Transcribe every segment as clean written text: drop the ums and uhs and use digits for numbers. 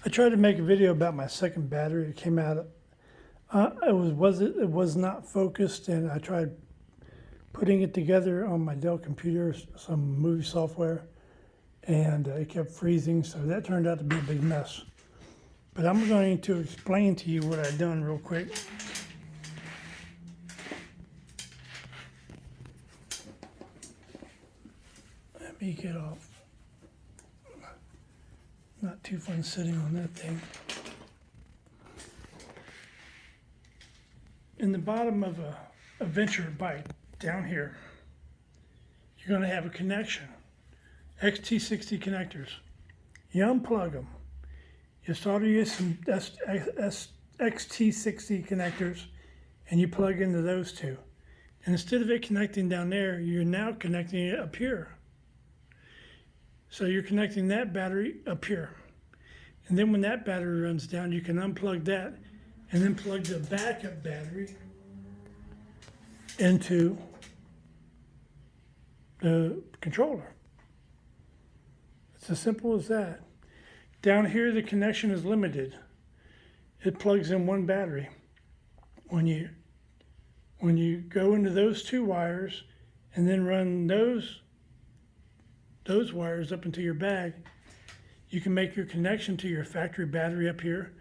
I tried to make a video about my second battery. It came out, it was not focused, and I tried putting it together on my Dell computer, some movie software, and it kept freezing, so that turned out to be a big mess. But I'm going to explain to you what I've done real quick. Let me get off. Not too fun sitting on that thing. In the bottom of a Venture bike, down here, you're going to have a connection. XT60 connectors. You unplug them. You solder you some XT60 connectors, and you plug into those two. And instead of it connecting down there, you're now connecting it up here. So you're connecting that battery up here. And then when that battery runs down, you can unplug that and then plug the backup battery into the controller. It's as simple as that. Down here, the connection is limited. It plugs in one battery. When you go into those two wires and then run those wires up into your bag, you can make your connection to your factory battery up here,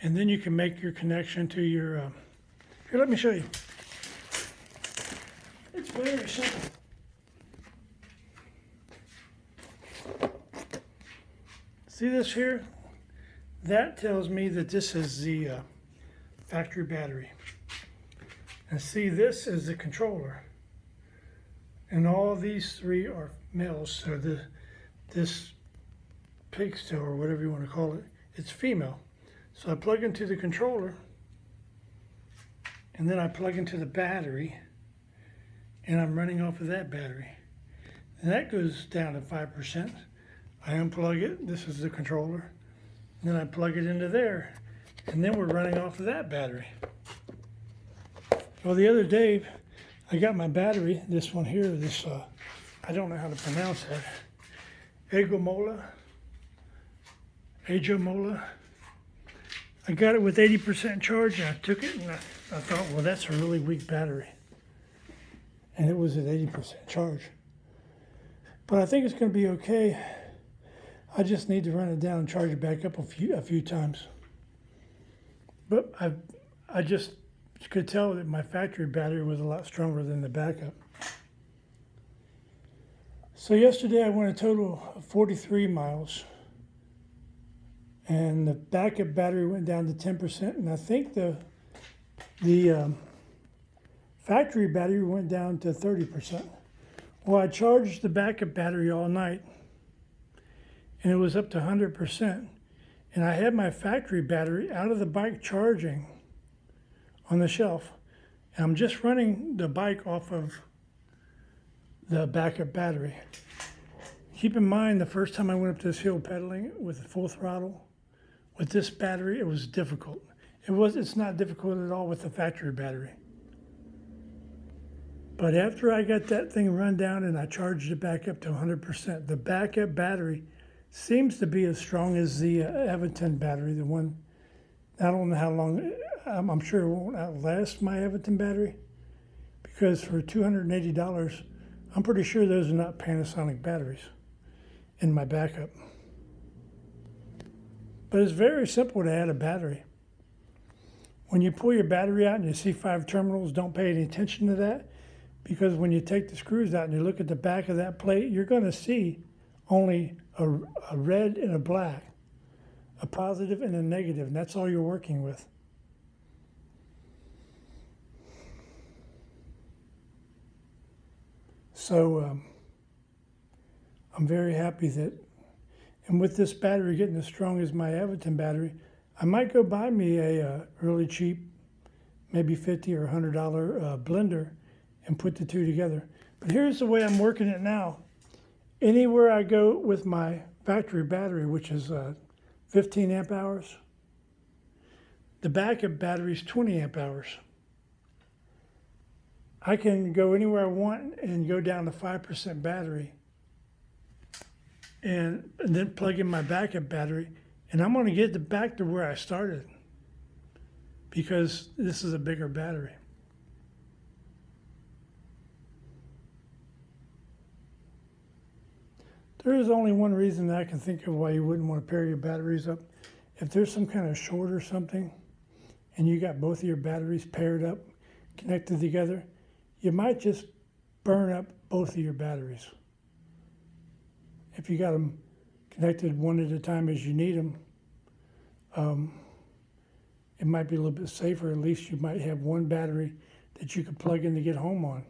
and then you can make your connection to your, here, let me show you. It's very simple. See this here? That tells me that this is the factory battery. And see, this is the controller. And all these three are males, so this pigtail, or whatever you want to call it, it's female. So I plug into the controller, and then I plug into the battery, and I'm running off of that battery. And that goes down to 5%. I unplug it, this is the controller, and then I plug it into there, and then we're running off of that battery. Well, the other day, I got my battery, this one here, this, I don't know how to pronounce that, Ajomola. I got it with 80% charge, and I took it, and I thought, well, that's a really weak battery. And it was at 80% charge. But I think it's going to be okay. I just need to run it down and charge it back up a few times. But I just could tell that my factory battery was a lot stronger than the backup. So yesterday I went a total of 43 miles, and the backup battery went down to 10%, and I think the factory battery went down to 30%. Well, I charged the backup battery all night, and it was up to 100%. And I had my factory battery out of the bike charging on the shelf. And I'm just running the bike off of the backup battery. Keep in mind, the first time I went up this hill pedaling with full throttle, with this battery, it was difficult. It's not difficult at all with the factory battery. But after I got that thing run down and I charged it back up to 100%, the backup battery seems to be as strong as the Aventon battery, the one, I don't know how long, I'm sure it won't outlast my Aventon battery, because for $280, I'm pretty sure those are not Panasonic batteries in my backup. But it's very simple to add a battery. When you pull your battery out and you see 5 terminals, don't pay any attention to that, because when you take the screws out and you look at the back of that plate, you're going to see only a red and a black, a positive and a negative, and that's all you're working with. So I'm very happy that, and with this battery getting as strong as my Aventon battery, I might go buy me a really cheap, maybe $50 or $100 blender, and put the two together. But here's the way I'm working it now. Anywhere I go with my factory battery, which is 15 amp hours, the backup battery is 20 amp hours. I can go anywhere I want and go down to 5% battery, and then plug in my backup battery And I'm going to get it back to where I started because this is a bigger battery. There is only one reason that I can think of why you wouldn't want to pair your batteries up. If there's some kind of short or something, and you got both of your batteries paired up, connected together, you might just burn up both of your batteries. If you got them connected one at a time as you need them, it might be a little bit safer. At least you might have one battery that you could plug in to get home on.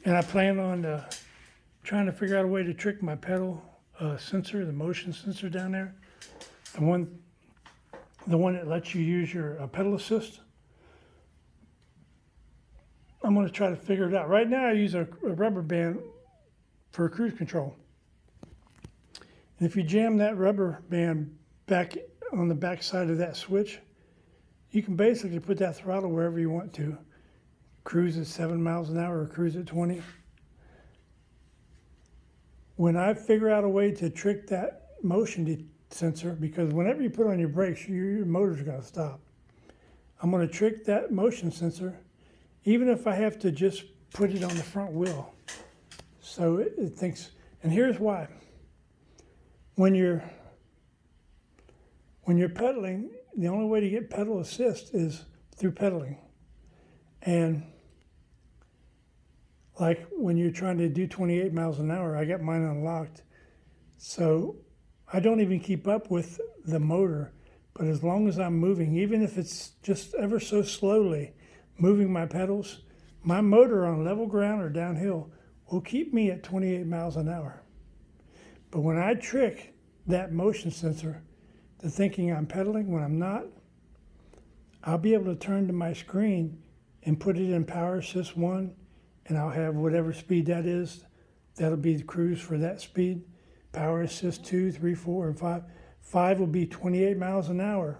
And I plan on trying to figure out a way to trick my pedal sensor, the motion sensor down there, the one that lets you use your pedal assist. I'm going to try to figure it out. Right now I use a rubber band for cruise control. And if you jam that rubber band back on the back side of that switch, you can basically put that throttle wherever you want to. Cruise at 7 miles an hour or cruise at 20. When I figure out a way to trick that motion sensor, because whenever you put on your brakes, your motor's going to stop. I'm going to trick that motion sensor, even if I have to just put it on the front wheel. So it thinks, and here's why. When you're pedaling, the only way to get pedal assist is through pedaling. And like when you're trying to do 28 miles an hour, I got mine unlocked. So I don't even keep up with the motor, but as long as I'm moving, even if it's just ever so slowly moving my pedals, my motor on level ground or downhill will keep me at 28 miles an hour. But when I trick that motion sensor to thinking I'm pedaling when I'm not, I'll be able to turn to my screen and put it in power assist 1, and I'll have whatever speed that is. That'll be the cruise for that speed. Power assist 2, 3, 4, and 5. 5 will be 28 miles an hour,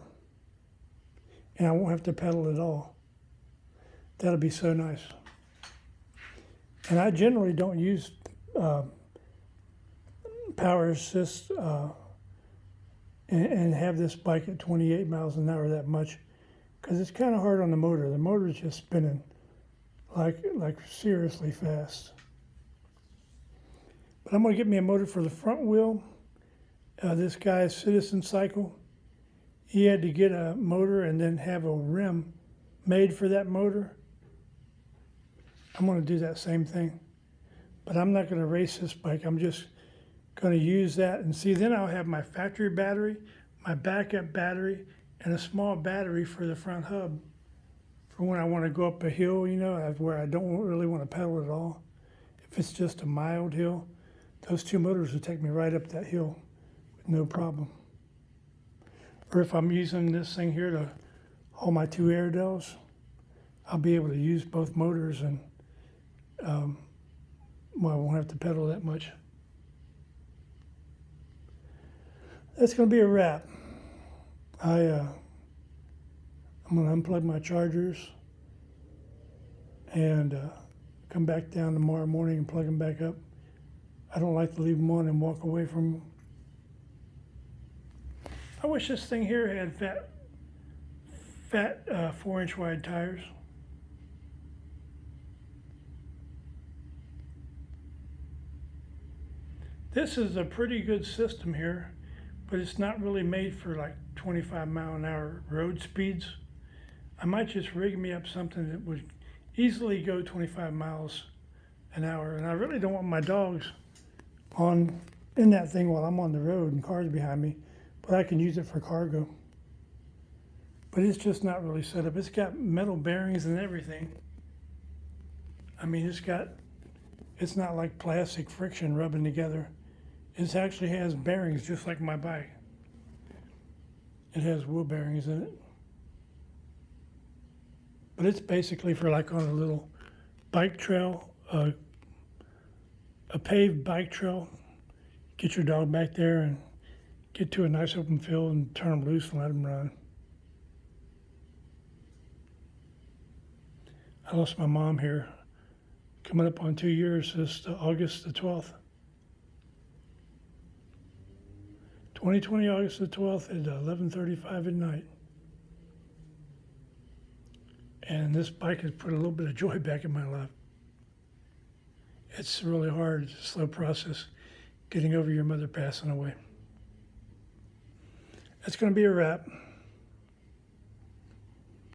and I won't have to pedal at all. That'll be so nice. And I generally don't use power assist and have this bike at 28 miles an hour that much, because it's kind of hard on the motor. The motor's just spinning like seriously fast. But I'm going to get me a motor for the front wheel. This guy's Citizen Cycle, he had to get a motor and then have a rim made for that motor. I'm going to do that same thing. But I'm not going to race this bike. I'm just going to use that. And see, then I'll have my factory battery, my backup battery, and a small battery for the front hub for when I want to go up a hill, you know, where I don't really want to pedal at all. If it's just a mild hill, those two motors will take me right up that hill with no problem. Or if I'm using this thing here to haul my 2 Airedales, I'll be able to use both motors and I won't have to pedal that much. That's going to be a wrap. I'm going to unplug my chargers and come back down tomorrow morning and plug them back up. I don't like to leave them on and walk away from them. I wish this thing here had fat 4-inch wide tires. This is a pretty good system here, but it's not really made for like 25 mile an hour road speeds. I might just rig me up something that would easily go 25 miles an hour. And I really don't want my dogs in that thing while I'm on the road and cars behind me, but I can use it for cargo. But it's just not really set up. It's got metal bearings and everything. I mean, it's not like plastic friction rubbing together. It actually has bearings just like my bike. It has wheel bearings in it. But it's basically for like on a little bike trail, a paved bike trail. Get your dog back there and get to a nice open field and turn them loose and let them run. I lost my mom here, coming up on 2 years this August the 12th. 2020, August the 12th at 11:35 at night. And this bike has put a little bit of joy back in my life. It's really hard, it's a slow process, getting over your mother passing away. That's going to be a wrap.